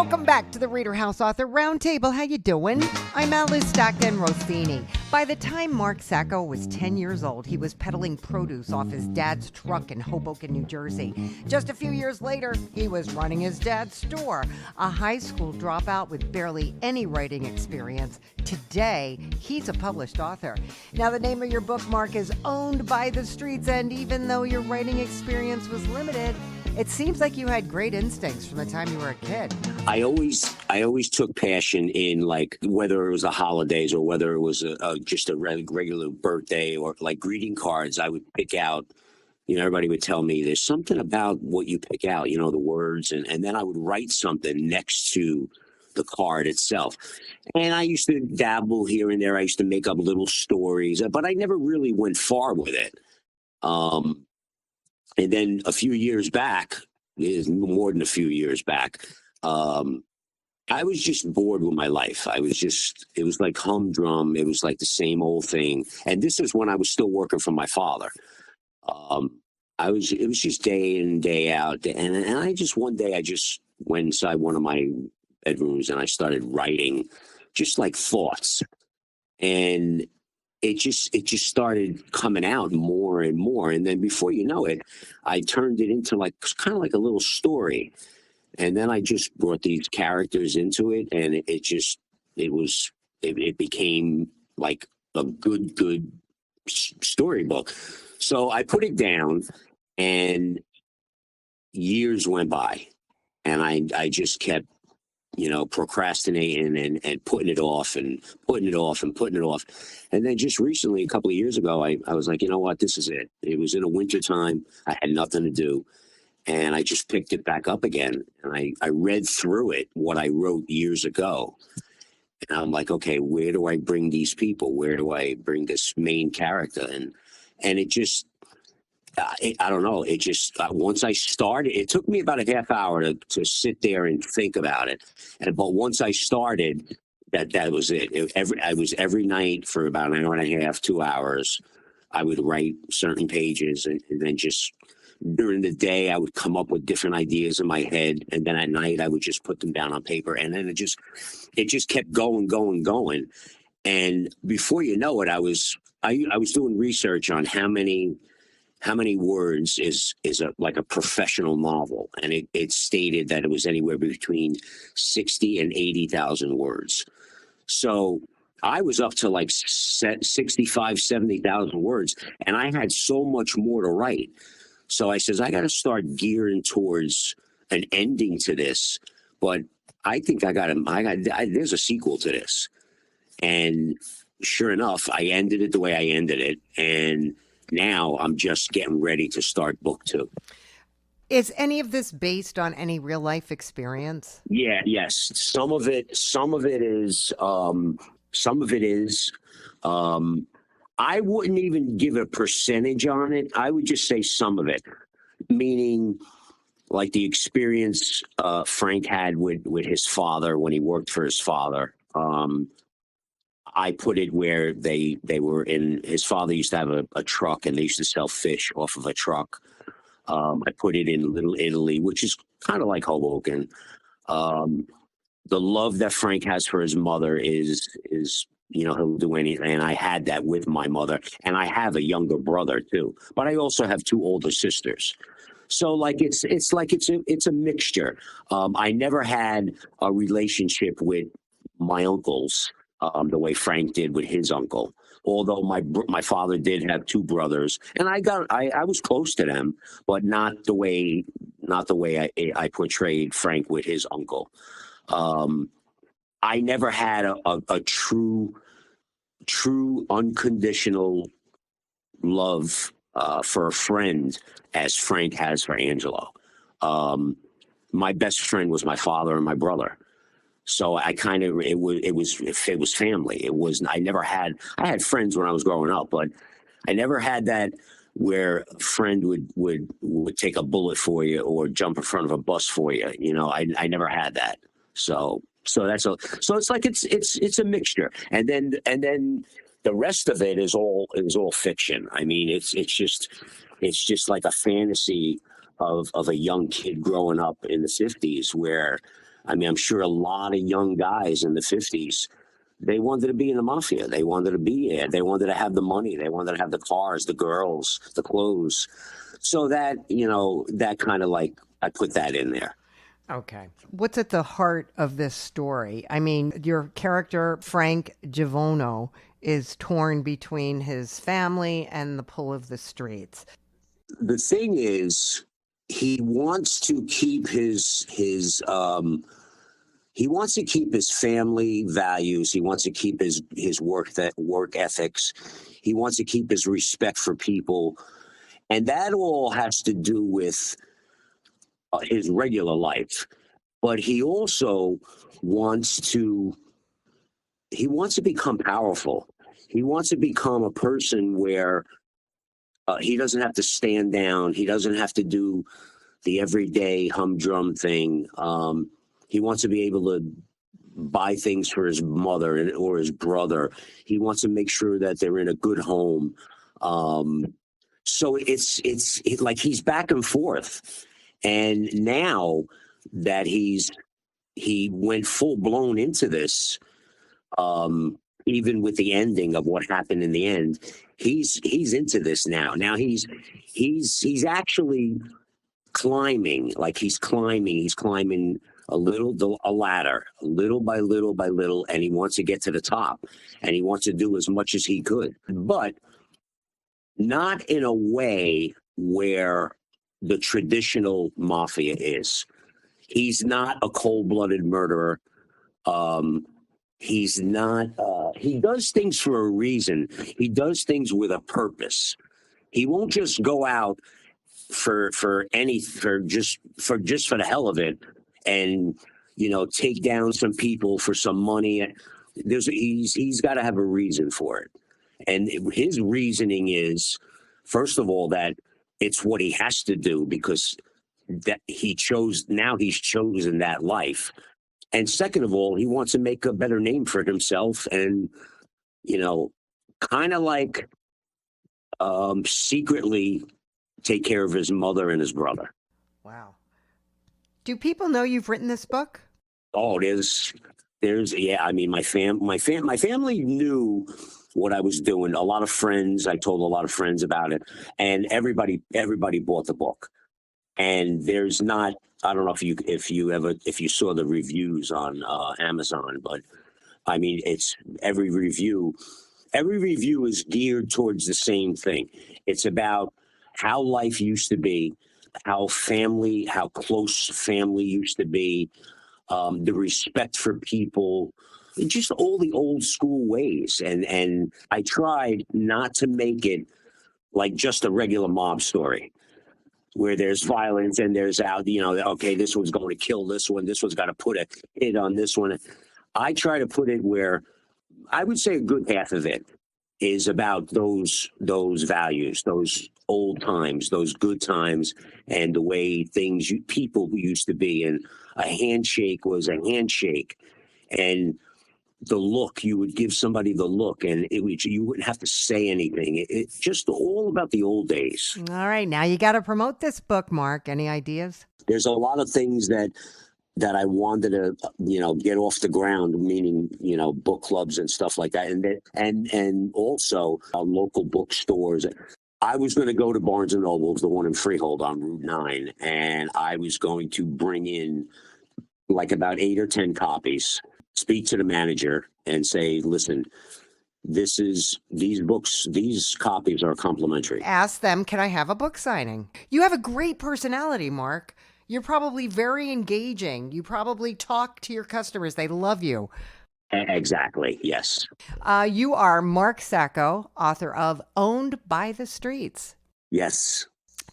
Welcome back to the ReaderHouse Author Roundtable. How you doing? I'm Alice Stockton Rossini. By the time Mark Sacco was 10 years old, he was peddling produce off his dad's truck in Hoboken, New Jersey. Just a few years later, he was running his dad's store. A high school dropout with barely any writing experience. Today, he's a published author. Now, the name of your book, Mark, is Owned by the Streets, and even though your writing experience was limited, it seems like you had great instincts from the time you were a kid. I always took passion in, like, whether it was the holidays or whether it was just a regular birthday or like greeting cards. I would pick out, everybody would tell me there's something about what you pick out, the words, and then I would write something next to the card itself. And I used to dabble here and there. I used to make up little stories, but I never really went far with it. And then a few years back, more than a few years back, I was just bored with my life. It was like humdrum. It was like the same old thing. And this is when I was still working for my father. It was just day in and day out. And one day I just went inside one of my bedrooms and I started writing just like thoughts. And it just started coming out more and more. And then before you know it, I turned it into kind of like a little story. And then I just brought these characters into it, and it became like a good storybook. So I put it down, and years went by, and I just kept, procrastinating and putting it off and putting it off and putting it off. And then just recently, a couple of years ago, I was like, you know what, this is it. It was in the wintertime. I had nothing to do. And I just picked it back up again. And I read through it, what I wrote years ago. And I'm like, okay, where do I bring these people? Where do I bring this main character? And it just, I don't know. It just, once I started, it took me about a half hour to sit there and think about it. But once I started, that was it. Every night for about an hour and a half, 2 hours, I would write certain pages and then just during the day, I would come up with different ideas in my head. And then at night, I would just put them down on paper. And then it just kept going. And before you know it, I was doing research on how many words is like a professional novel. And it stated that it was anywhere between 60 and 80,000 words. So I was up to like 65, 70,000 words. And I had so much more to write. So I says, I got to start gearing towards an ending to this, but I think there's a sequel to this. And sure enough, I ended it the way I ended it. And now I'm just getting ready to start book 2. Is any of this based on any real life experience? Yes. Some of it is. I wouldn't even give a percentage on it. I would just say some of it, meaning like the experience Frank had with his father when he worked for his father. I put it where they were in, his father used to have a truck and they used to sell fish off of a truck. I put it in Little Italy, which is kind of like Hoboken. The love that Frank has for his mother is he'll do anything. And I had that with my mother. And I have a younger brother too. But I also have 2 older sisters. So like it's a mixture. I never had a relationship with my uncles the way Frank did with his uncle. Although my father did have 2 brothers, and I was close to them, but not the way I portrayed Frank with his uncle. I never had a true unconditional love for a friend as Frank has for Angelo. My best friend was my father and my brother. So I kind of, it was family. I had friends when I was growing up, but I never had that where a friend would take a bullet for you or jump in front of a bus for you. I never had that. So that's so it's like it's a mixture. And then the rest of it is all fiction. I mean, it's just like a fantasy of a young kid growing up in the 50s where I mean, I'm sure a lot of young guys in the 50s, they wanted to be in the mafia. They wanted to be there. They wanted to have the money. They wanted to have the cars, the girls, the clothes. So that, that kind of like, I put that in there. Okay. What's at the heart of this story? I mean, your character, Frank Giavono, is torn between his family and the pull of the streets. The thing is, he wants to keep he wants to keep his family values. He wants to keep his work ethics. He wants to keep his respect for people. And that all has to do with his regular life. But he also wants to become powerful. He wants to become a person where he doesn't have to stand down. He doesn't have to do the everyday humdrum thing. He wants to be able to buy things for his mother or his brother. He wants to make sure that they're in a good home. So it's like he's back and forth. And now that he went full blown into this, even with the ending of what happened in the end, he's into this now. Now he's actually climbing, like he's climbing a ladder, little by little, and he wants to get to the top, and he wants to do as much as he could, but not in a way where the traditional mafia is. He's not a cold-blooded murderer. He's not, he does things for a reason. He does things with a purpose. He won't just go out for just for the hell of it and, take down some people for some money. He's got to have a reason for it. And his reasoning is, first of all, that it's what he has to do because that he's chosen that life. And second of all, he wants to make a better name for himself and, kind of like secretly take care of his mother and his brother. Wow. Do people know you've written this book? Oh, yeah. I mean, my family knew what I was doing. A lot of friends, I told a lot of friends about it, and everybody bought the book. And there's not, I don't know if you saw the reviews on Amazon, but I mean, it's every review is geared towards the same thing. It's about how life used to be, how close family used to be, the respect for people, just all the old school ways. And I tried not to make it like just a regular mob story where there's violence and there's okay, this one's going to kill this one's got to put a hit on this one. I try to put it where I would say a good half of it is about those values, those old times, those good times, and the way people used to be. And a handshake was a handshake, and the look, you would give somebody the look, and you wouldn't have to say anything. It's just all about the old days. All right, now you got to promote this book, Mark. Any ideas? There's a lot of things that I wanted to, get off the ground, meaning, book clubs and stuff like that. And also local bookstores. I was going to go to Barnes and Noble's, the one in Freehold on Route 9, and I was going to bring in like about 8 or 10 copies, speak to the manager and say, listen, these copies are complimentary. Ask them, can I have a book signing? You have a great personality, Mark. You're probably very engaging. You probably talk to your customers. They love you. Exactly. Yes. You are Mark Sacco, author of Owned by the Streets. Yes.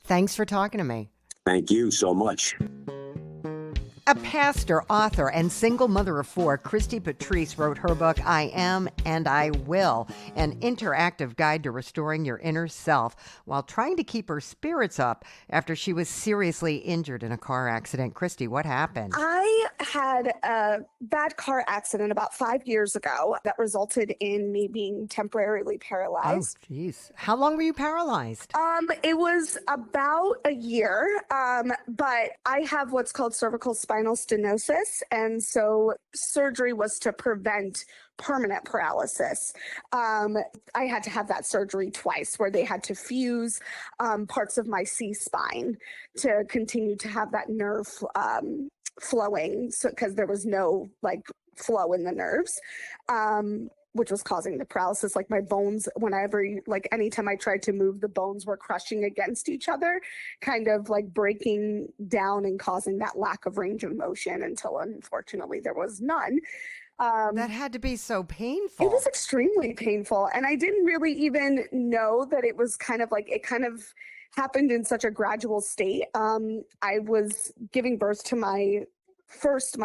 Thanks for talking to me. Thank you so much. A pastor, author, and single mother of 4, Christi Patrice wrote her book, I Am and I Will, an interactive guide to restoring your inner self while trying to keep her spirits up after she was seriously injured in a car accident. Christi, what happened? I had a bad car accident about 5 years ago that resulted in me being temporarily paralyzed. Oh, geez. How long were you paralyzed? It was about a year, but I have what's called cervical spine spinal stenosis. And so surgery was to prevent permanent paralysis. I had to have that surgery twice where they had to fuse parts of my C-spine to continue to have that nerve flowing, so because there was no like flow in the nerves, which was causing the paralysis. Like my bones, anytime I tried to move, the bones were crushing against each other, kind of like breaking down and causing that lack of range of motion until unfortunately there was none. That had to be so painful. It was extremely painful. And I didn't really even know that it was kind of happened in such a gradual state. I was giving birth to my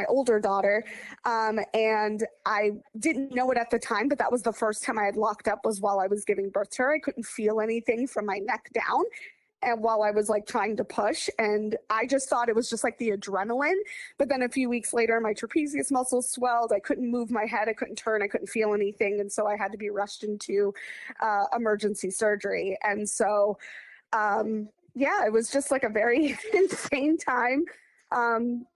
older daughter, and I didn't know it at the time, but that was the first time I had locked up was while I was giving birth to her. I couldn't feel anything from my neck down. And while I was like trying to push, and I just thought it was just like the adrenaline. But then a few weeks later, my trapezius muscles swelled. I couldn't move my head. I couldn't turn. I couldn't feel anything. And so I had to be rushed into emergency surgery. And so, it was just like a very insane time.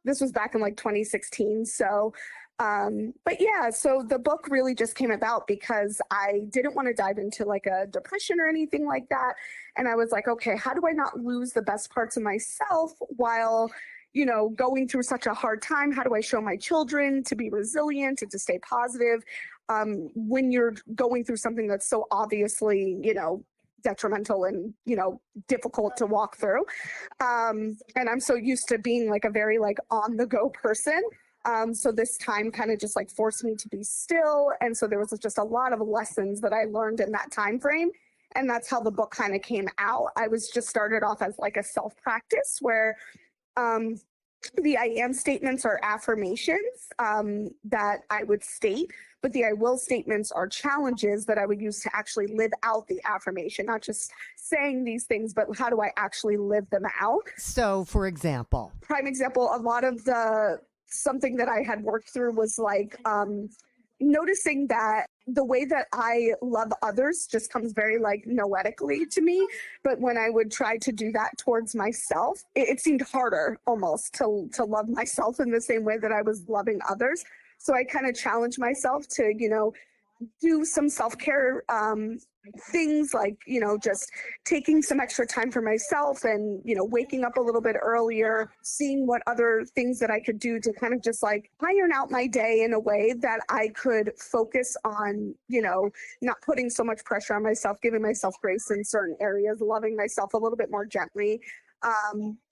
This was back in like 2016. So, so the book really just came about because I didn't want to dive into like a depression or anything like that. And I was like, okay, how do I not lose the best parts of myself while, going through such a hard time? How do I show my children to be resilient and to stay positive when you're going through something that's so obviously, detrimental and, difficult to walk through. And I'm so used to being like a very like on the go person. So this time kind of just like forced me to be still. And so there was just a lot of lessons that I learned in that time frame. And that's how the book kind of came out. I was just started off as like a self-practice where the I am statements are affirmations that I would state, but the I will statements are challenges that I would use to actually live out the affirmation, not just saying these things, but how do I actually live them out? So, for example, prime example, a lot of something that I had worked through was like noticing that the way that I love others just comes very like noetically to me. But when I would try to do that towards myself, it seemed harder almost to love myself in the same way that I was loving others. So I kind of challenged myself to, do some self-care things like, just taking some extra time for myself and, waking up a little bit earlier, seeing what other things that I could do to kind of just like iron out my day in a way that I could focus on, not putting so much pressure on myself, giving myself grace in certain areas, loving myself a little bit more gently.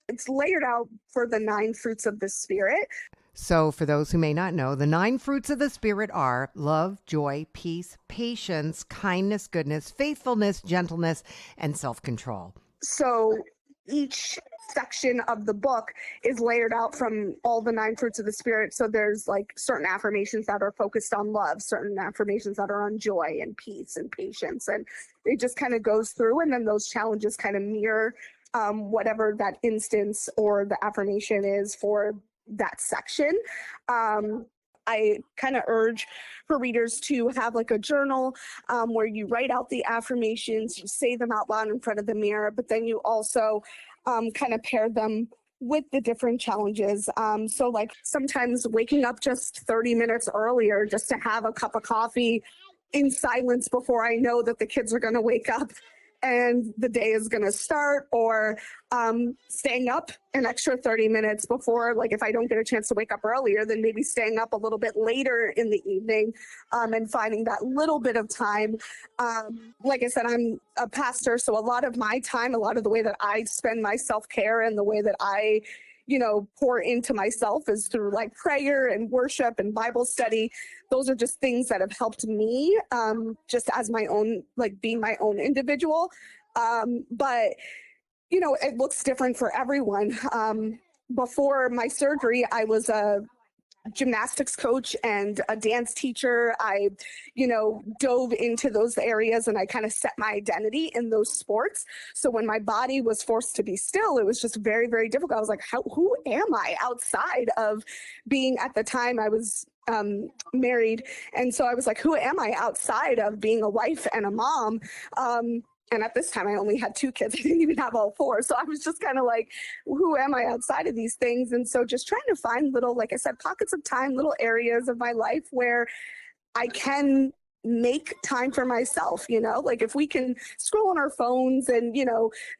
It's layered out for the 9 fruits of the Spirit. So for those who may not know, the 9 fruits of the Spirit are love, joy, peace, patience, kindness, goodness, faithfulness, gentleness, and self-control. So each section of the book is layered out from all the 9 fruits of the Spirit. So there's like certain affirmations that are focused on love, certain affirmations that are on joy and peace and patience. And it just kind of goes through, and then those challenges kind of mirror whatever that instance or the affirmation is for that section. I kind of urge for readers to have like a journal where you write out the affirmations, you say them out loud in front of the mirror, but then you also kind of pair them with the different challenges. So like sometimes waking up just 30 minutes earlier just to have a cup of coffee in silence before I know that the kids are going to wake up and the day is going to start, or staying up an extra 30 minutes before, like if I don't get a chance to wake up earlier, then maybe staying up a little bit later in the evening and finding that little bit of time. Like I said, I'm a pastor, so a lot of my time, a lot of the way that I spend my self-care and the way that I pour into myself is through like prayer and worship and Bible study. Those are just things that have helped me just as my own, like being my own individual. But, it looks different for everyone. Before my surgery, I was a gymnastics coach and a dance teacher. I, dove into those areas and I kind of set my identity in those sports. So when my body was forced to be still, it was just very, very difficult. I was like, who am I outside of being, at the time I was married. And so I was like, who am I outside of being a wife and a mom? And at this time, I only had 2 kids. I didn't even have all 4. So I was just kind of like, who am I outside of these things? And so just trying to find little, like I said, pockets of time, little areas of my life where I can make time for myself, like if we can scroll on our phones and,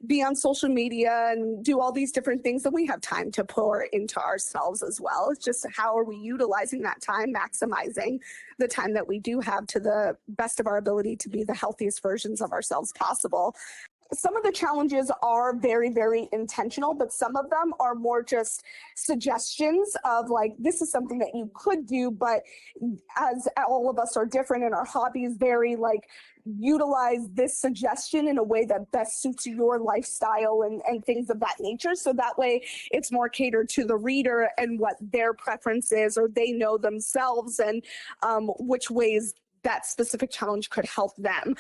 be on social media and do all these different things, then we have time to pour into ourselves as well. It's just how are we utilizing that time, maximizing the time that we do have to the best of our ability to be the healthiest versions of ourselves possible. Some of the challenges are very, very intentional, but some of them are more just suggestions of like, this is something that you could do, but as all of us are different and our hobbies vary, like utilize this suggestion in a way that best suits your lifestyle and things of that nature. So that way it's more catered to the reader and what their preference is, or they know themselves and which ways that specific challenge could help them.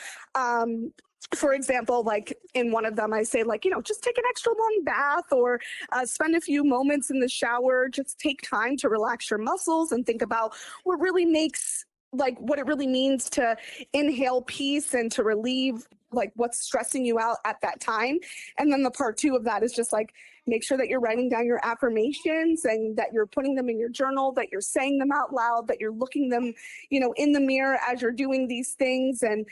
For example, like in one of them, I say like, just take an extra long bath or spend a few moments in the shower. Just take time to relax your muscles and think about what really makes, like what it really means to inhale peace and to relieve like what's stressing you out at that time. And then the part 2 of that is just like, make sure that you're writing down your affirmations and that you're putting them in your journal, that you're saying them out loud, that you're looking them, in the mirror as you're doing these things, and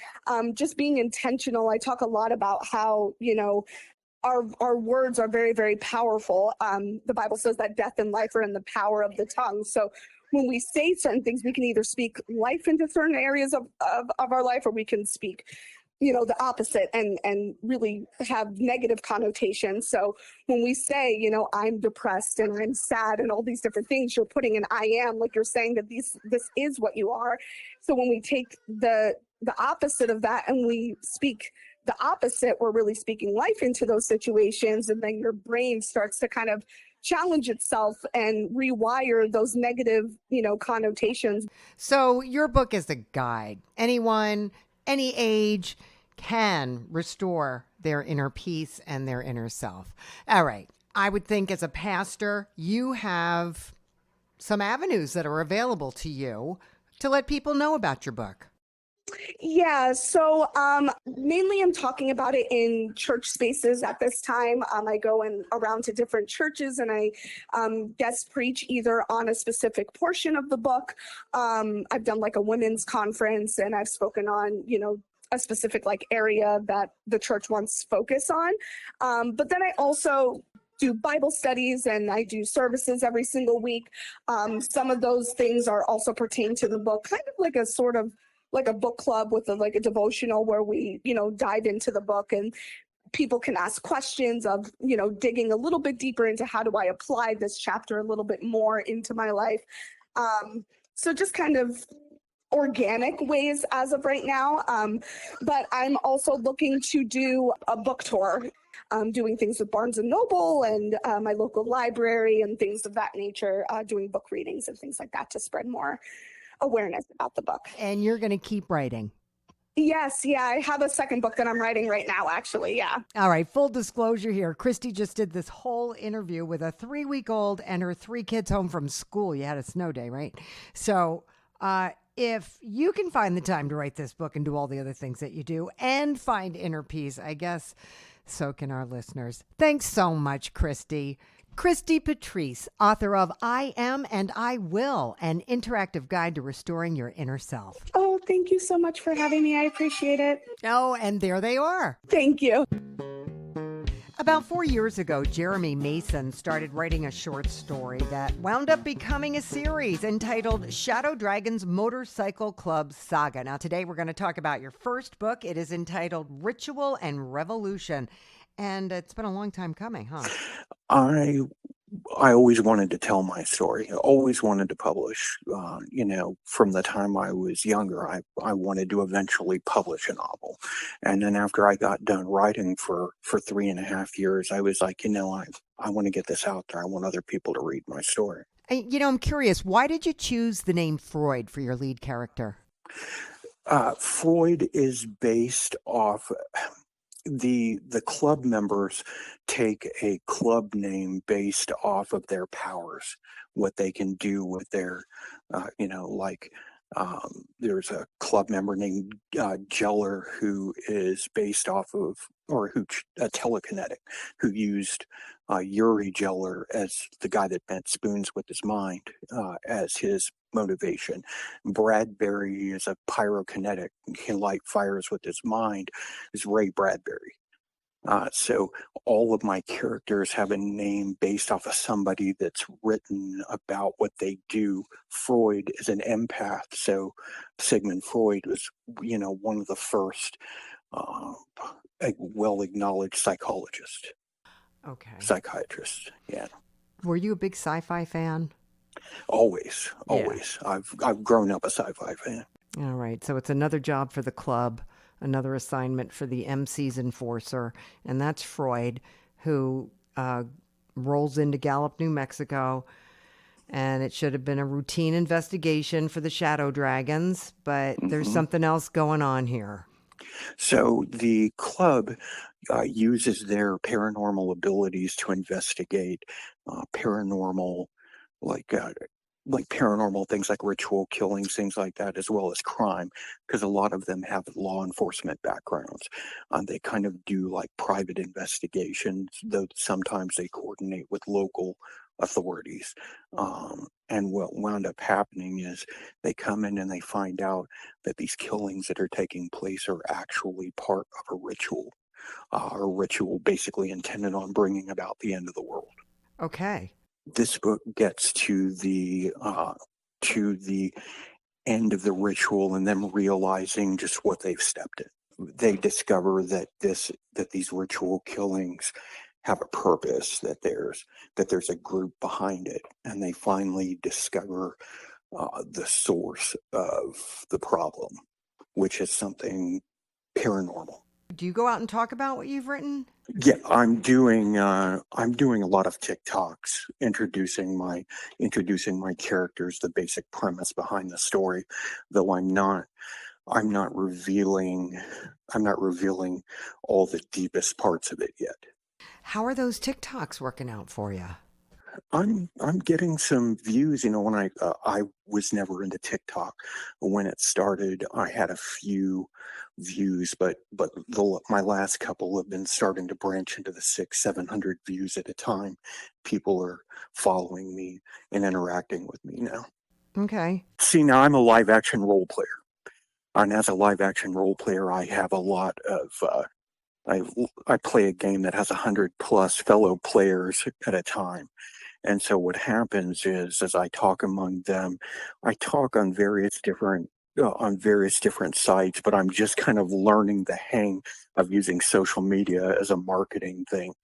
just being intentional. I talk a lot about how, our words are very, very powerful. The Bible says that death and life are in the power of the tongue. So when we say certain things, we can either speak life into certain areas of our life, or we can speak the opposite and really have negative connotations. So when we say, I'm depressed and I'm sad and all these different things, you're putting an I am, like you're saying that this is what you are. So when we take the opposite of that and we speak the opposite, we're really speaking life into those situations. And then your brain starts to kind of challenge itself and rewire those negative, connotations. So your book is a guide. Anyone, any age can restore their inner peace and their inner self. All right. I would think as a pastor, you have some avenues that are available to you to let people know about your book. Yeah, so mainly I'm talking about it in church spaces at this time. I go around to different churches and I guest preach either on a specific portion of the book. I've done like a women's conference and I've spoken on, a specific like area that the church wants focus on. But then I also do Bible studies and I do services every single week. Some of those things are also pertain to the book, kind of like a sort of like a book club with like a devotional where we, dive into the book and people can ask questions of, digging a little bit deeper into how do I apply this chapter a little bit more into my life. So just kind of organic ways as of right now. But I'm also looking to do a book tour, doing things with Barnes & Noble and my local library and things of that nature, doing book readings and things like that to spread more awareness about the book. And you're going to keep writing. Yes. Yeah. I have a second book that I'm writing right now, actually. Yeah. All right. Full disclosure here. Christi just did this whole interview with a 3-week-old and her 3 kids home from school. You had a snow day, right? So if you can find the time to write this book and do all the other things that you do and find inner peace, I guess so can our listeners. Thanks so much, Christi. Christi Patrice, author of I Am and I Will, an interactive guide to restoring your inner self. Oh, thank you so much for having me. I appreciate it. Oh, and there they are. Thank you. About 4 years ago, Jeremy Mason started writing a short story that wound up becoming a series entitled Shadow Dragon's Motorcycle Club Saga. Now, today we're going to talk about your first book. It is entitled Ritual and Revolution. And it's been a long time coming, huh? I always wanted to tell my story. I always wanted to publish. From the time I was younger, I wanted to eventually publish a novel. And then after I got done writing for 3.5 years, I was like, I want to get this out there. I want other people to read my story. I'm curious, why did you choose the name Freud for your lead character? Freud is based off... The club members take a club name based off of their powers, what they can do with their, like There's a club member named Geller who is based off of, or who a telekinetic, who used Uri Geller as the guy that bent spoons with his mind as his motivation. Bradbury is a pyrokinetic. He can light fires with his mind. Is Ray Bradbury. So all of my characters have a name based off of somebody that's written about what they do. Freud is an empath, so Sigmund Freud was, one of the first well-acknowledged psychologists, Okay. psychiatrists. Yeah, Were you a big sci-fi fan? always. Yeah. I've grown up a sci-fi fan. All right. So it's another job for the club, another assignment for the MC's enforcer, and that's Freud, who rolls into Gallup, New Mexico. And it should have been a routine investigation for the shadow dragons, but there's something else going on here. So the club uses their paranormal abilities to investigate paranormal, like paranormal things like ritual killings, things like that, as well as crime, because a lot of them have law enforcement backgrounds. They kind of do like private investigations, though sometimes they coordinate with local authorities. And what wound up happening is they come in and they find out that these killings that are taking place are actually part of a ritual basically intended on bringing about the end of the world. Okay. This book gets to the end of the ritual and them realizing just what they've stepped in. They discover that these ritual killings have a purpose, that there's a group behind it, and they finally discover the source of the problem, which is something paranormal. Do you go out and talk about what you've written? Yeah, I'm doing a lot of TikToks introducing my characters, the basic premise behind the story, though I'm not revealing all the deepest parts of it yet. How are those TikToks working out for you? I'm getting some views. When I was never into TikTok. When it started, I had a few views, but my last couple have been starting to branch into the 600-700 views at a time. People are following me and interacting with me now. Okay. See, now I'm a live action role player, and as a live action role player, I have a lot of. I play a game that has 100+ fellow players at a time. And so what happens is, as I talk among them, I talk on various different sites, but I'm just kind of learning the hang of using social media as a marketing thing.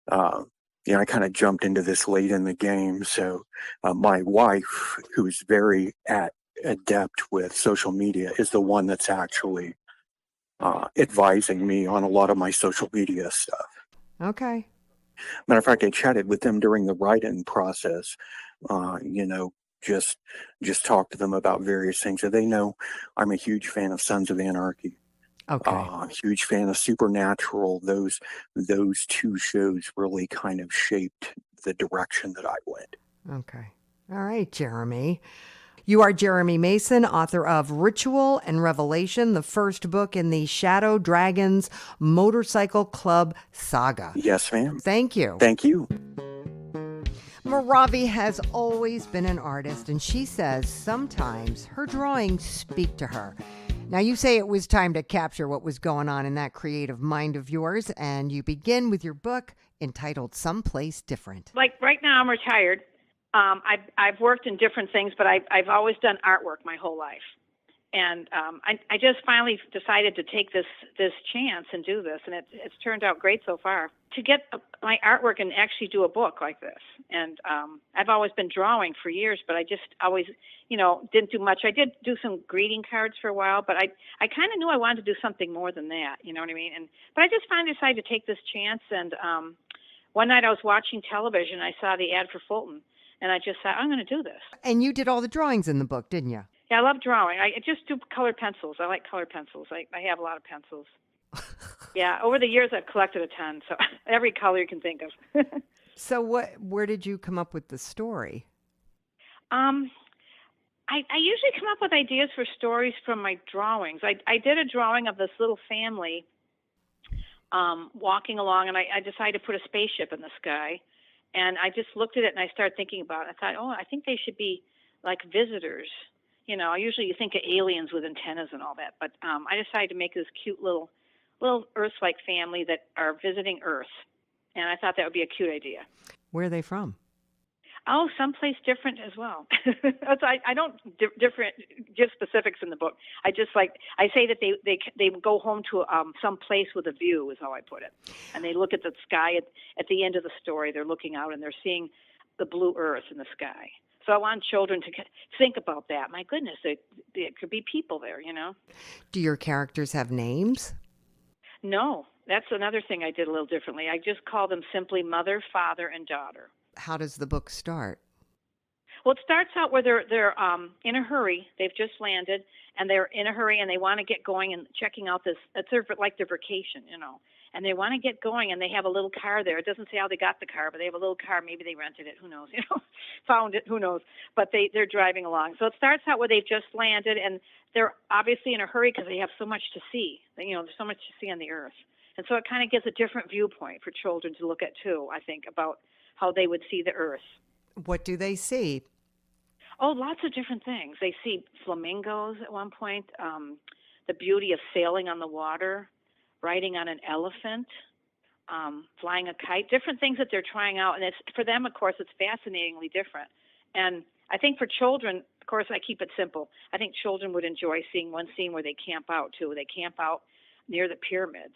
I kind of jumped into this late in the game. So my wife, who's very adept with social media, is the one that's actually advising me on a lot of my social media stuff. Okay. Matter of fact, I chatted with them during the write-in process. Just talk to them about various things. So they know I'm a huge fan of Sons of Anarchy. Okay. Huge fan of Supernatural. Those two shows really kind of shaped the direction that I went. Okay. All right, Jeremy. You are Jeremy Mason, author of Ritual and Revelation, the first book in the Shadow Dragons Motorcycle Club saga. Yes, ma'am. Thank you. Thank you. Maravi has always been an artist, and she says sometimes her drawings speak to her. Now, you say it was time to capture what was going on in that creative mind of yours, and you begin with your book entitled Someplace Different. Like right now, I'm retired. I've worked in different things, but I've always done artwork my whole life. And I just finally decided to take this chance and do this, and it's turned out great so far. To get my artwork and actually do a book like this. And I've always been drawing for years, but I just always, didn't do much. I did do some greeting cards for a while, but I kind of knew I wanted to do something more than that, you know what I mean? But I just finally decided to take this chance, and one night I was watching television, I saw the ad for Fulton, and I just thought, I'm going to do this. And you did all the drawings in the book, didn't you? Yeah, I love drawing. I just do colored pencils. I like colored pencils. I have a lot of pencils. Yeah, over the years I've collected a ton, so every color you can think of. So where did you come up with the story? I usually come up with ideas for stories from my drawings. I did a drawing of this little family walking along, and I decided to put a spaceship in the sky. And I just looked at it, and I started thinking about it. I thought, oh, I think they should be like visitors. You know, usually you think of aliens with antennas and all that, but I decided to make this cute little Earth-like family that are visiting Earth. And I thought that would be a cute idea. Where are they from? Oh, someplace different as well. I don't give specifics in the book. I say that they go home to some place with a view, is how I put it. And they look at the sky at the end of the story. They're looking out and they're seeing the blue earth in the sky. So I want children to think about that. My goodness, there could be people there, you know. Do your characters have names? No, that's another thing I did a little differently. I just call them simply mother, father, and daughter. How does the book start? Well, it starts out where they're in a hurry. They've just landed, and they're in a hurry, and they want to get going and checking out this. It's like their vacation, you know. And they want to get going, and they have a little car there. It doesn't say how they got the car, but they have a little car. Maybe they rented it. Who knows? You know, found it. Who knows? But they're driving along. So it starts out where they've just landed, and they're obviously in a hurry because they have so much to see. You know, there's so much to see on the earth. And so it kind of gives a different viewpoint for children to look at, too, I think, about how they would see the earth. What do they see? Oh, lots of different things. They see flamingos at one point, the beauty of sailing on the water, riding on an elephant, flying a kite, different things that they're trying out. And it's for them, of course, it's fascinatingly different. And I think for children, of course, I keep it simple. I think children would enjoy seeing one scene where they camp out, too. They camp out near the pyramids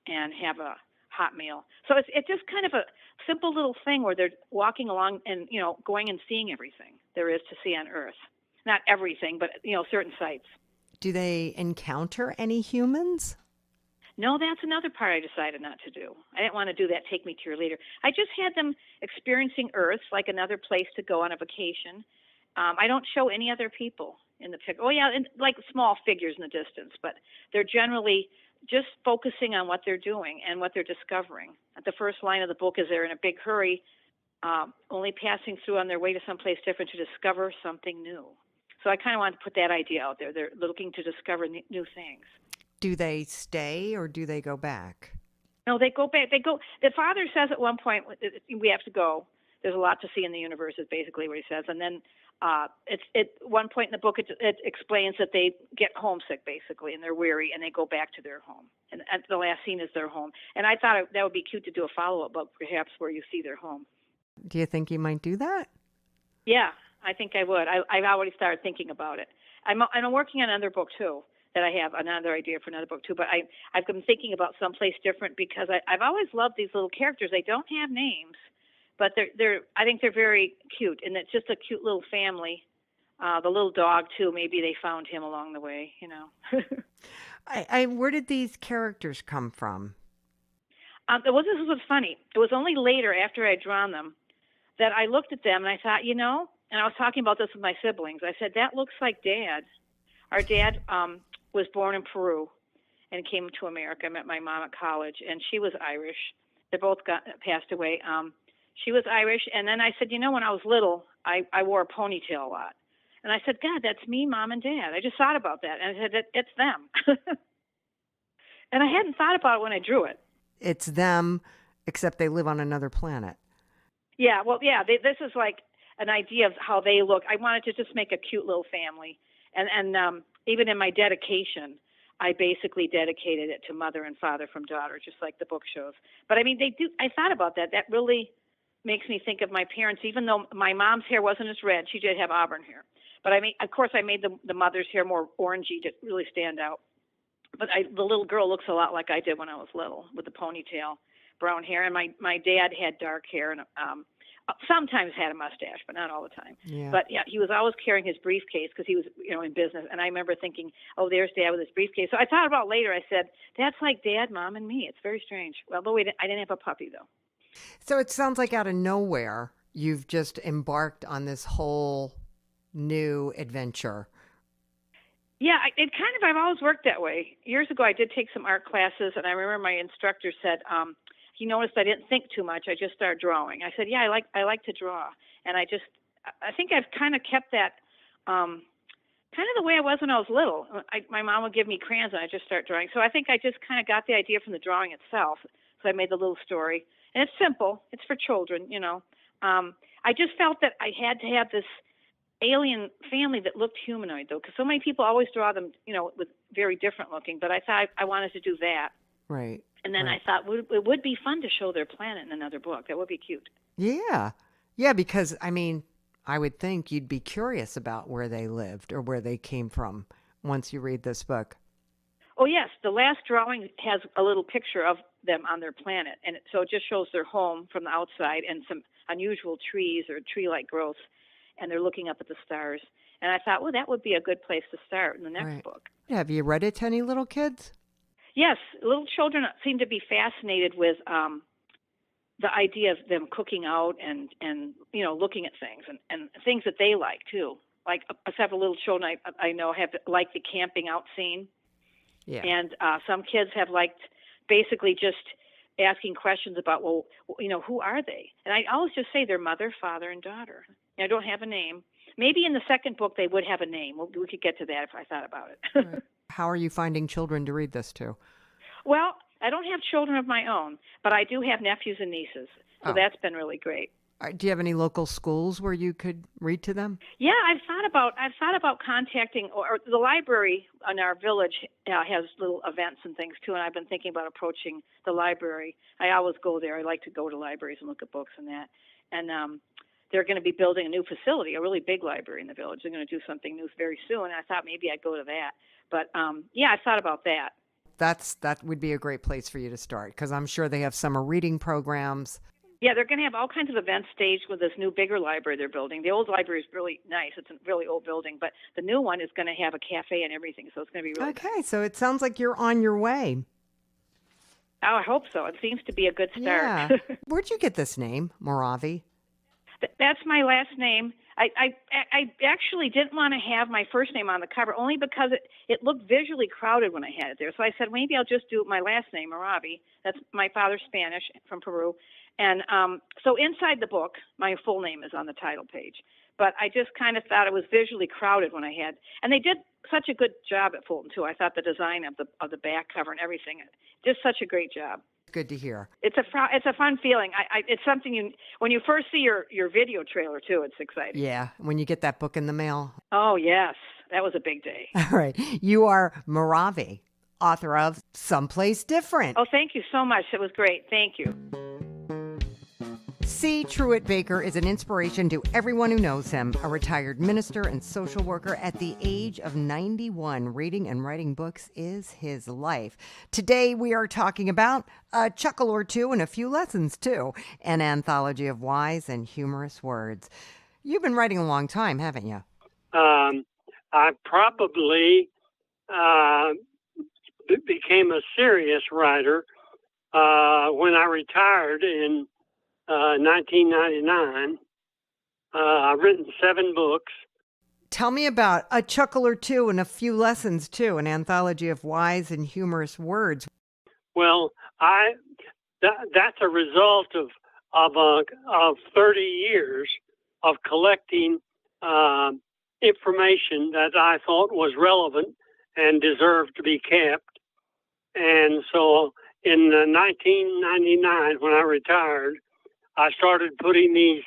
and have a hot meal. So it's just kind of a simple little thing where they're walking along and, you know, going and seeing everything there is to see on Earth. Not everything, but, you know, certain sites. Do they encounter any humans? No, that's another part I decided not to do. I didn't want to do that, take me to your leader. I just had them experiencing Earth like another place to go on a vacation. I don't show any other people in the picture. Oh, yeah, and like small figures in the distance, but they're generally just focusing on what they're doing and what they're discovering. At the first line of the book is they're in a big hurry, only passing through on their way to someplace different to discover something new. So I kind of wanted to put that idea out there. They're looking to discover new things. Do they stay or do they go back? No, they go back. The father says at one point, we have to go. There's a lot to see in the universe is basically what he says. And then at one point in the book, it explains that they get homesick, basically, and they're weary, and they go back to their home. And the last scene is their home. And I thought that would be cute to do a follow-up book, perhaps, where you see their home. Do you think you might do that? Yeah, I think I would. I've already started thinking about it. I'm working on another book, too, that I have another idea for another book, too. But I've been thinking about someplace different because I've always loved these little characters. They don't have names. But I think they're very cute, and it's just a cute little family. The little dog too. Maybe they found him along the way, you know. Where did these characters come from? This was funny. It was only later, after I'd drawn them, that I looked at them and I thought, you know, and I was talking about this with my siblings. I said, that looks like Dad. Our dad was born in Peru and came to America. I met my mom at college, and she was Irish. They both passed away. She was Irish, and then I said, you know, when I was little, I wore a ponytail a lot. And I said, God, that's me, Mom, and Dad. I just thought about that, and I said, it's them. And I hadn't thought about it when I drew it. It's them, except they live on another planet. Yeah, well, yeah, this is like an idea of how they look. I wanted to just make a cute little family. And even in my dedication, I basically dedicated it to mother and father from daughter, just like the book shows. But, I mean, I thought about that. That really makes me think of my parents, even though my mom's hair wasn't as red. She did have auburn hair. But, I mean, of course, I made the mother's hair more orangey to really stand out. But the little girl looks a lot like I did when I was little, with the ponytail, brown hair. And my dad had dark hair and sometimes had a mustache, but not all the time. Yeah. But, yeah, he was always carrying his briefcase because he was, you know, in business. And I remember thinking, oh, there's Dad with his briefcase. So I thought about it later. I said, that's like Dad, Mom, and me. It's very strange. Although I didn't have a puppy, though. So it sounds like out of nowhere, you've just embarked on this whole new adventure. Yeah, I've always worked that way. Years ago, I did take some art classes, and I remember my instructor said, he noticed I didn't think too much. I just started drawing. I said, yeah, I like to draw. And I think I've kind of kept that kind of the way I was when I was little. My mom would give me crayons and I just start drawing. So I think I just kind of got the idea from the drawing itself. So I made the little story. And it's simple. It's for children, you know. I just felt that I had to have this alien family that looked humanoid, though, because so many people always draw them, you know, with very different looking. But I thought I wanted to do that. Right. And then right. I thought it would be fun to show their planet in another book. That would be cute. Yeah. Yeah, because, I mean, I would think you'd be curious about where they lived or where they came from once you read this book. Oh, yes. The last drawing has a little picture of them on their planet. And so it just shows their home from the outside and some unusual trees or tree-like growths. And they're looking up at the stars. And I thought, well, that would be a good place to start in the next book. Have you read it to any little kids? Yes. Little children seem to be fascinated with the idea of them cooking out and you know, looking at things and things that they like, too. Like several little children I know have liked the camping out scene. Yeah. And some kids have liked basically just asking questions about, well, you know, who are they? And I always just say they're mother, father, and daughter. I don't have a name. Maybe in the second book they would have a name. We could get to that if I thought about it. Right. How are you finding children to read this to? Well, I don't have children of my own, but I do have nephews and nieces. So that's been really great. Do you have any local schools where you could read to them? Yeah, I've thought about contacting, or the library in our village has little events and things too, and I've been thinking about approaching the library. I always go there. I like to go to libraries and look at books and that. And they're going to be building a new facility, a really big library in the village. They're going to do something new very soon, and I thought maybe I'd go to that. But yeah, I thought about that. That would be a great place for you to start, because I'm sure they have summer reading programs. Yeah, they're going to have all kinds of events staged with this new, bigger library they're building. The old library is really nice. It's a really old building, but the new one is going to have a cafe and everything, so it's going to be really nice. So it sounds like you're on your way. Oh, I hope so. It seems to be a good start. Yeah. Where'd you get this name, Maravi? That's my last name. I actually didn't want to have my first name on the cover, only because it looked visually crowded when I had it there. So I said, maybe I'll just do my last name, Maravi. That's my father's Spanish, from Peru. And so inside the book, my full name is on the title page. But I just kind of thought it was visually crowded when I had. And they did such a good job at Fulton, too. I thought the design of the back cover and everything, just such a great job. Good to hear. It's a fun feeling. It's something when you first see your video trailer too, it's exciting. Yeah, when you get that book in the mail. Oh yes, that was a big day. All right, you are Maravi, author of Someplace Different. Oh, thank you so much. It was great. Thank you. C. Truett Baker is an inspiration to everyone who knows him, a retired minister and social worker at the age of 91. Reading and writing books is his life. Today we are talking about a chuckle or two and a few lessons too, an anthology of wise and humorous words. You've been writing a long time, haven't you? I probably became a serious writer when I retired in 1999. I've written 7 books. Tell me about a chuckle or two and a few lessons too, an anthology of wise and humorous words. Well, that's a result of 30 years of collecting information that I thought was relevant and deserved to be kept. And so in 1999, when I retired, I started putting these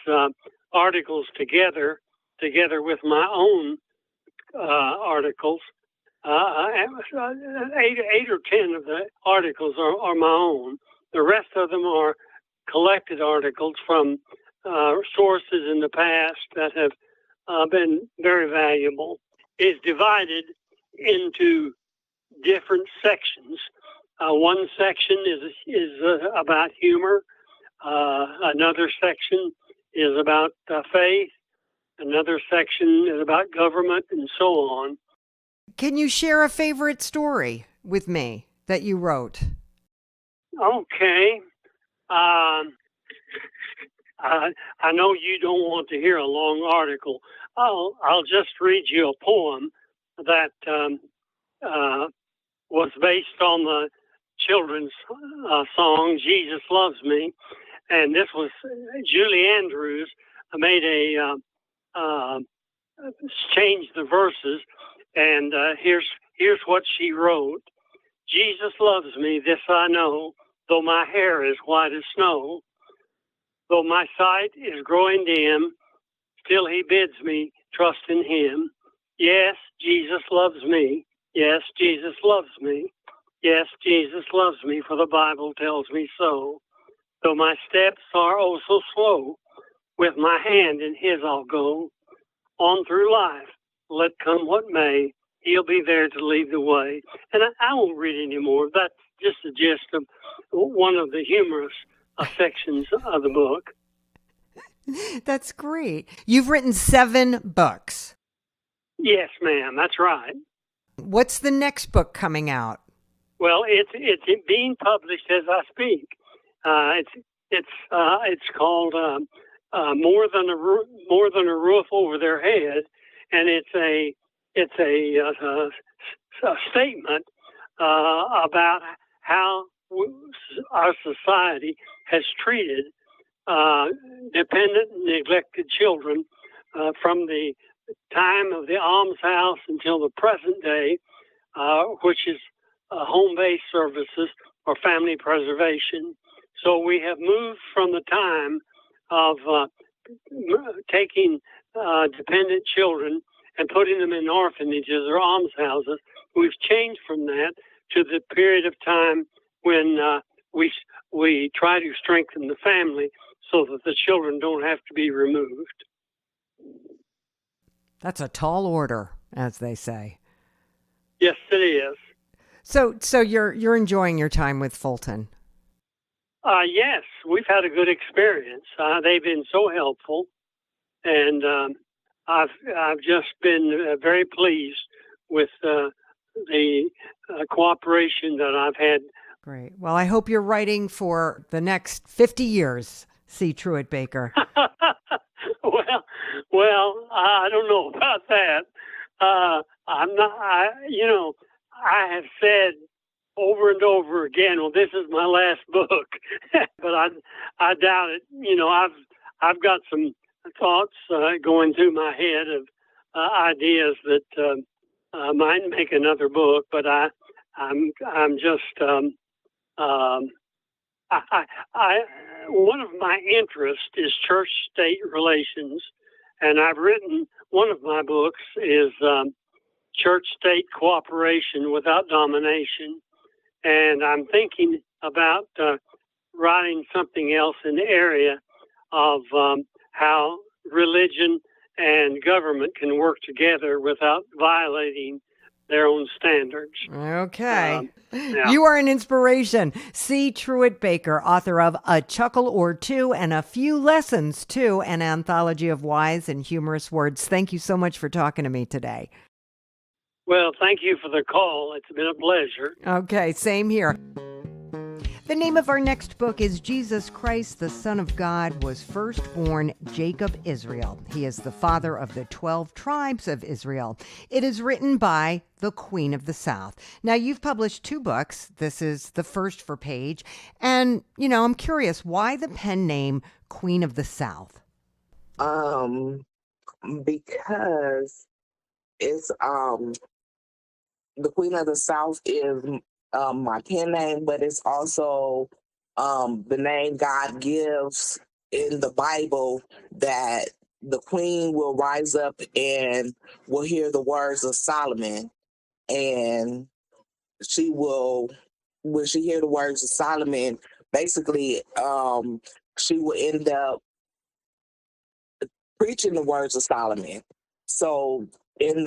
articles together with my own articles. 8 or 10 of the articles are my own. The rest of them are collected articles from sources in the past that have been very valuable. It's divided into different sections. One section is about humor. Another section is about faith. Another section is about government, and so on. Can you share a favorite story with me that you wrote? Okay. I know you don't want to hear a long article. I'll just read you a poem that was based on the children's song, Jesus Loves Me. And this was Julie Andrews made a changed the verses, and here's what she wrote. Jesus loves me, this I know, though my hair is white as snow. Though my sight is growing dim, still he bids me trust in him. Yes, Jesus loves me. Yes, Jesus loves me. Yes, Jesus loves me, for the Bible tells me so. Though my steps are oh so slow, with my hand in his I'll go. On through life, let come what may, he'll be there to lead the way. And I won't read any more. That's just the gist of one of the humorous sections of the book. That's great. You've written 7 books. Yes, ma'am, that's right. What's the next book coming out? Well, it's being published as I speak. It's called more than a roof over their head, and it's a statement about how our society has treated dependent and neglected children from the time of the almshouse until the present day, which is home-based services or family preservation. So we have moved from the time of taking dependent children and putting them in orphanages or almshouses. We've changed from that to the period of time when we try to strengthen the family so that the children don't have to be removed. That's a tall order, as they say. Yes, it is. So you're enjoying your time with Fulton? Yes, we've had a good experience. They've been so helpful, and I've just been very pleased with the cooperation that I've had. Great. Well, I hope you're writing for the next 50 years, C. Truett Baker. Well, I don't know about that. I'm not. I have said over and over again, well, this is my last book, but I doubt it. I've got some thoughts going through my head of ideas that might make another book, but I'm just one of my interests is church-state relations, and I've written one of my books is church-state cooperation without domination, and I'm thinking about writing something else in the area of how religion and government can work together without violating their own standards. Okay. Yeah. You are an inspiration. C. Truett Baker, author of A Chuckle or Two and A Few Lessons Too, an anthology of wise and humorous words. Thank you so much for talking to me today. Well, thank you for the call. It's been a pleasure. Okay, same here. The name of our next book is Jesus Christ, the Son of God, was first born Jacob Israel. He is the father of the 12 tribes of Israel. It is written by the Queen of the South. Now, you've published 2 books. This is the first for Page. And, I'm curious, why the pen name Queen of the South? Because it's the Queen of the South is my pen name, but it's also the name God gives in the Bible that the queen will rise up and will hear the words of Solomon, and she will, when she hear the words of Solomon, basically she will end up preaching the words of Solomon. So in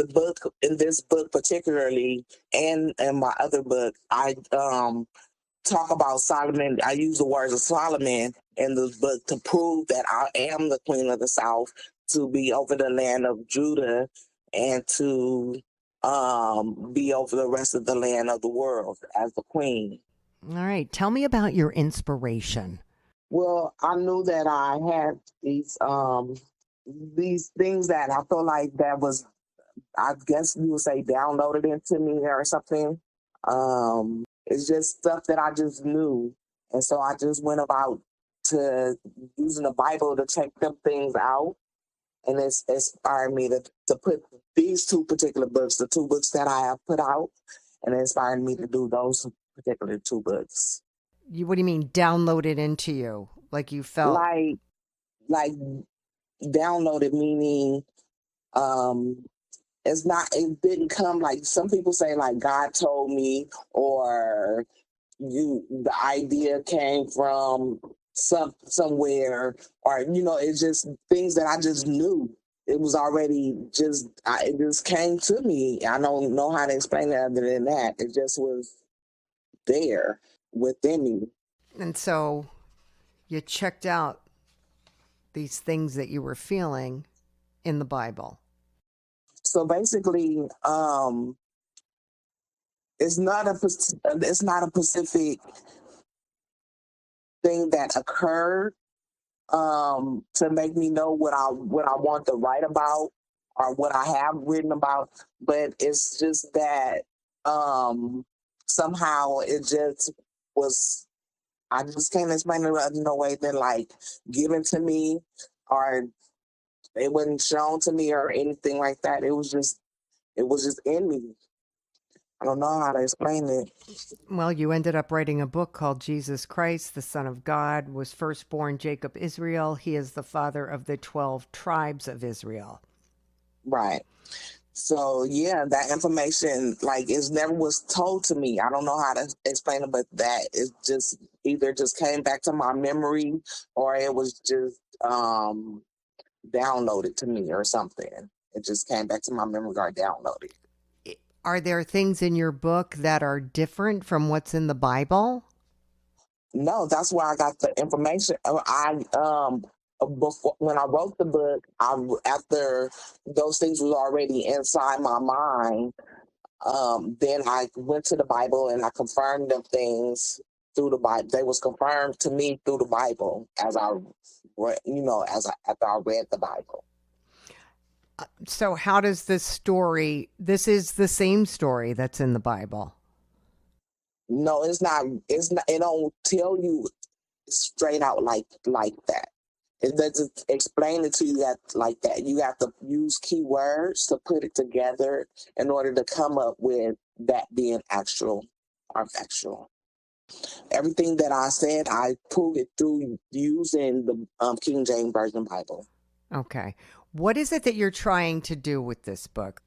this book particularly, and in my other book, I talk about Solomon. I use the words of Solomon in this book to prove that I am the Queen of the South, to be over the land of Judah and to be over the rest of the land of the world as the queen. All right. Tell me about your inspiration. Well, I knew that I had these things that I feel like that was, I guess you would say, downloaded into me or something. It's just stuff that I just knew. And so I just went about to using the Bible to check them things out. and it's inspired me to put these two particular books, the two books that I have put out, and it inspired me to do those particular two books. What do you mean downloaded into you? Like you felt like downloaded, meaning it didn't come like some people say like God told me, or the idea came from somewhere, or it's just things that I just knew. It was already it just came to me. I don't know how to explain it other than that. It just was there within me. And so you checked out these things that you were feeling in the Bible. So basically, it's not a specific thing that occurred to make me know what I want to write about or what I have written about, but it's just that somehow it just was. I just can't explain it in no way than like given to me, or it wasn't shown to me or anything like that. It was just in me. I don't know how to explain it. Well, you ended up writing a book called Jesus Christ, the Son of God, was firstborn Jacob Israel. He is the father of the 12 tribes of Israel. Right. So yeah, that information it never was told to me. I don't know how to explain it, but that it just either just came back to my memory, or it was just downloaded to me or something. It just came back to my memory or downloaded. Are there things in your book that are different from what's in the Bible? No, that's where I got the information. Before, when I wrote the book, after those things was already inside my mind, then I went to the Bible and I confirmed them things through the Bible. They was confirmed to me through the Bible as I read, after I read the Bible. So how does this is the same story that's in the Bible? No, it's not. It don't tell you straight out like that. It doesn't explain it to you like that. You have to use keywords to put it together in order to come up with that being actual or factual. Everything that I said, I proved it through using the King James Version Bible. Okay. What is it that you're trying to do with this book?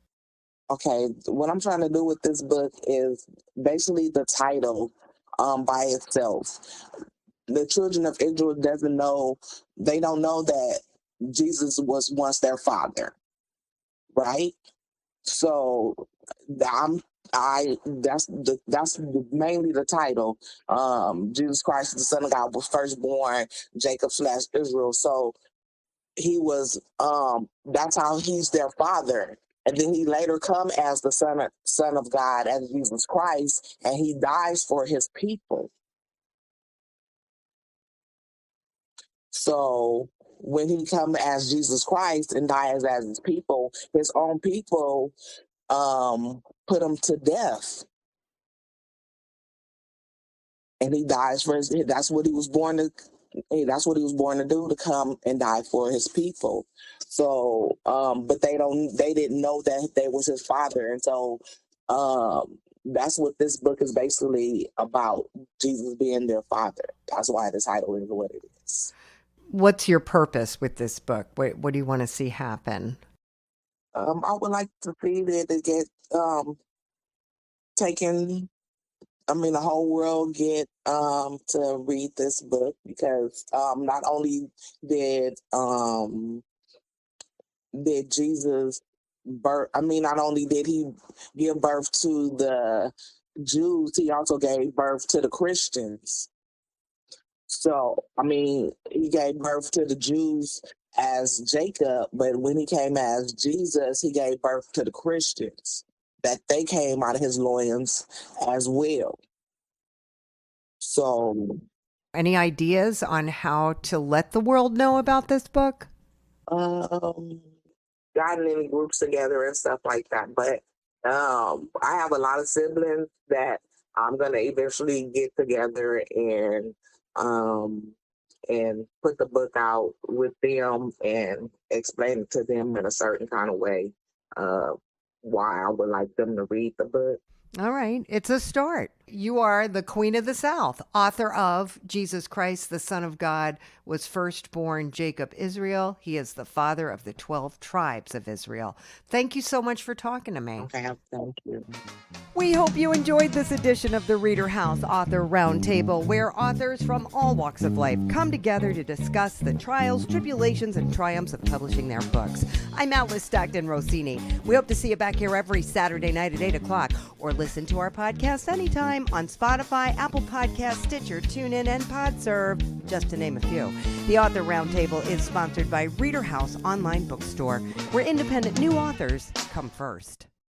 Okay, what I'm trying to do with this book is basically the title by itself. The children of Israel they don't know that Jesus was once their father, right? So that's mainly the title. Jesus Christ, the Son of God, was firstborn Jacob/Israel. So he was that's how he's their father. And then he later come as the son of God, as Jesus Christ, and he dies for his people. So when he come as Jesus Christ and dies as his own people put him to death. And he dies that's what he was born to do, to come and die for his people. So but they didn't know that they was his father. And so that's what this book is basically about, Jesus being their father. That's why the title is what it is. What's your purpose with this book? What do you want to see happen? I would like to see that it get taken. The whole world get to read this book, because not only did Jesus birth. Not only did he give birth to the Jews, he also gave birth to the Christians. So, he gave birth to the Jews as Jacob, but when he came as Jesus, he gave birth to the Christians, that they came out of his loins as well. So, any ideas on how to let the world know about this book? Gotten in groups together and stuff like that, but I have a lot of siblings that I'm gonna eventually get together and and put the book out with them and explain it to them in a certain kind of way, why I would like them to read the book. All right. It's a start. You are the Queen of the South, author of Jesus Christ, the Son of God, was firstborn Jacob Israel. He is the father of the 12 tribes of Israel. Thank you so much for talking to me. Okay, thank you. We hope you enjoyed this edition of the Reader House Author Roundtable, where authors from all walks of life come together to discuss the trials, tribulations, and triumphs of publishing their books. I'm Alice Stockton Rossini. We hope to see you back here every Saturday night at 8 o'clock, or listen to our podcast anytime on Spotify, Apple Podcasts, Stitcher, TuneIn, and PodServe, just to name a few. The Author Roundtable is sponsored by ReaderHouse Online Bookstore, where independent new authors come first.